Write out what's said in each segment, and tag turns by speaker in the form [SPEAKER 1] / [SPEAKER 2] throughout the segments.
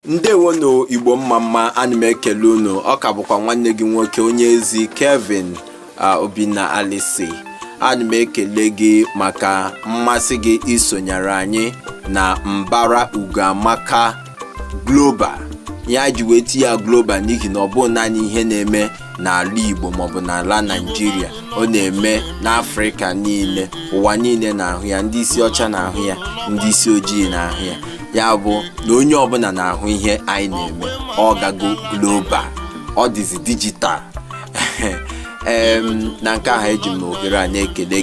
[SPEAKER 1] Ndewo no Igbo mma ana m ekele unu. Ọ ka bụkwa nwanne gị nwoke onye ezi Kevin Obinna Alisi. Ana m ekele gị maka mmasị gị isonyere anyị na Mbara Ugoamaka Global. Ya ji weti ya Global n'ihi na ọ bụ naanị ihe na-eme n'ala Igbo maọbụ n'ala Nigeria. Ọ na-eme n'Africa niile, ụwa niile na-ahụ ya, ndị isi ọcha na-ahụ ya, ndị isi ojii na-ahụ ya. Ya bụ na onye ọbụla na-ahụ ihe anyị na-eme, ọ gago global, ọ dịzi digital. Na nke ahụ eji m ohere a na-ekele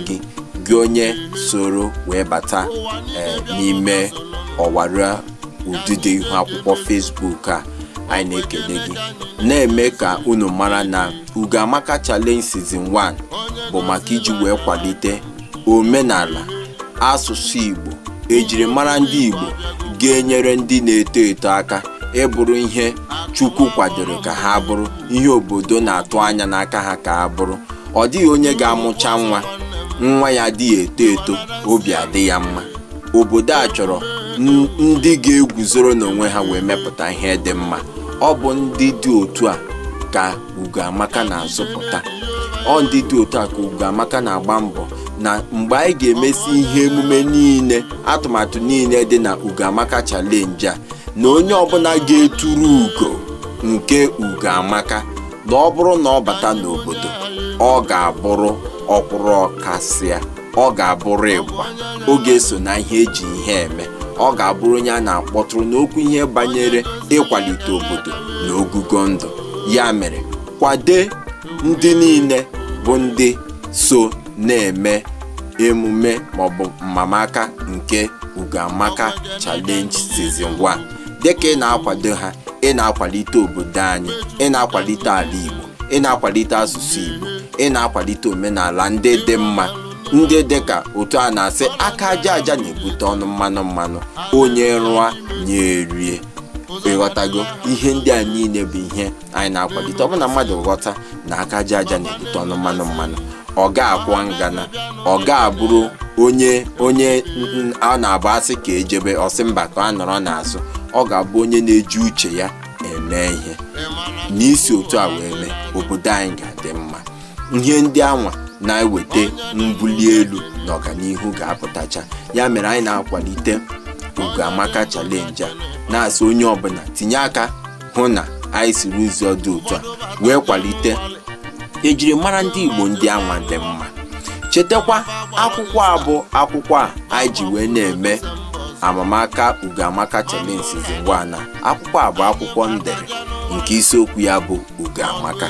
[SPEAKER 1] gị onye soro wee bata n'ime ọwara ụdịdị ihu akwụkwọ Facebook a. Anyị na-ekele gị, na-eme ka unu mara na Ugoamaka Challenge Season 1 bụ maka iji wee kwalite omenala, asụsụ Igbo, ejirimara ndị Igbo, ga-enyere ndị na-eto eto aka ịbụrụ ihe Chukwu kwadoro ka ha bụrụ, ihe obodo na-atụ anya n'aka ha ka ha bụrụ. Ọ dịghị onye ga-amụcha nwa ya adịghị eto eto obi adị ya mma. Obodo a chọrọ ndị ga-eguzoro n'onwe ha wee mepụta ihe dị mma. Ọ bụ ndị dị otu a ka Ugoamaka na-azụpụta. Ọ ndị dị otu a ka Ugoamaka na-agba mbọ na mgbe anyị ga-emesi ihe emume niile, atụmatụ niile dị na Ugoamaka Challenge a, na onye ọbụla ga-eturu ugo nke Ugoamaka, na ọ bụrụ na ọ bata n'obodo, ọ ga-abụrụ ọkwụrụ ọkasịa, ọ ga-abụrụ ịgba, ọ ga-eso na ihe eji ihe eme, ọ ga-abụrụ onye a na-akpọtụrụ n'okwu ihe banyere ịkwalite obodo na ogugo ndụ. Ya mere, kwade ndị niile bụ ndị so na-eme emume maọbụ mmamaka nke Ugoamaka Challenge Season 1. Dịka ị na-akwado ha, ị na-akwalite obodo anyị, ị na-akwalite ala Igbo, ị na-akwalite asụsụ Igbo, ị na-akwalite omenala ndị dị mma, ndị dịka otu a na-asị aka aja aja na-ebute ọnụ mmanụ, onye rụọ nye erie. Ịghọtago ihe ndị a niile bụ ihe anyị na-akwalite. Ọ bụ na mmadụ ghọta na aka aja aja na-ebute ọnụ mmanụ, ọ ga-akwụ ngana, ọ ga-abụrụ onye a na-abụ asị ka ejebe ọsị mba ka a nọrọ n'azụ. Ọ ga-abụ onye na-eji uche ya eme ihe, n'isi otu a wee mee obodo anyị ga-adị mma. Ihe ndị anwa na-eweta mbuli elu na ọganihu ga-apụtacha. Ya mere anyị na-akwalite Ugoamaka Challenge a, na-asị onye ọbụla tinye aka hụ na anyị siri ụzọ dị otu a wee kwalite ejirimara ndị Igbo ndị anwa dị mma. Chetakwa akwụkwọ a bụ akwụkwọ a anyị ji wee na-eme amamaka Ugoamaka Challenge Season 1. Akwụkwọ a bụ akwụkwọ ndere nke isiokwu ya bụ Ugoamaka.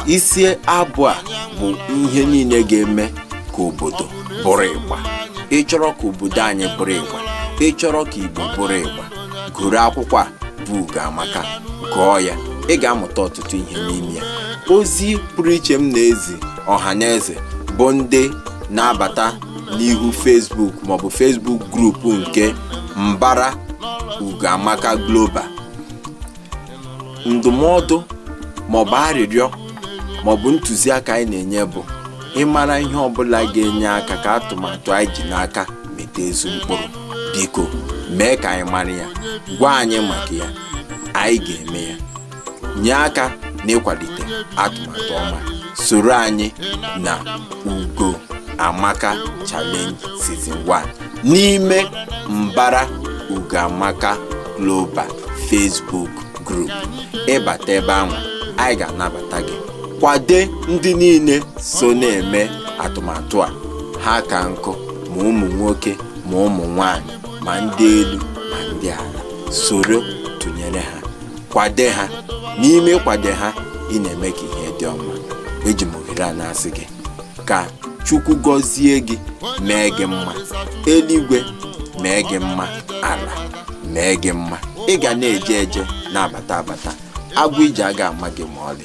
[SPEAKER 1] Isi abụ a bụ ihe niile ga-eme ka obodo bụrụ ịgba. Ị chọrọ ka obodo anyị bụrụ ịgba, ị chọrọ ka Igbo bụrụ ịgba, gụrụ akwụkwọ a bụ Ugoamaka, gụọ ya, ị ga-amụta ọtụtụ ihe n'ime ya. Ozi pụrụ iche m na-ezi ọha na eze bụ ndị na-abata n'ihu Facebook maọbụ Facebook grupu nke Mbara Ugoamaka Global. Ndụmọdụ maọbụ arịrịọ maọbụ ntụziaka anyị na-enye bụ ịmara ihe ọbụla ga-enye aka ka atụmatụ anyị ji n'aka meta ezi mkpụrụ. Biko mee ka anyị mara ya, gwa anyị maka ya, anyị ga-eme ya. Nye aka n'ịkwalite atụmatụ ọma. Soro anyị na Ugoamaka Challenge Season 1 n'ime Mbara Ugoamaka Global Facebook group. Ịbata ebe ahụ, anyị ga-anabata gị. Kwade ndị niile so na-eme atụmatụ a, ha ka nkụ, ma ụmụ nwoke ma ụmụ nwanyị, ma ndị elu ma ndị ala. Soro tụnyere ha, kwade ha. N'ime kwade ha, ị na-eme ka ihe dị ọma. Eji m ohere a na-asị gị ka Chukwu gọzie gị, mee gị mma, eluigwe mee gị mma, ala mee gị mma. Ị ga na-eje na-abata, agwụ ije aga ama gị ma ọlị.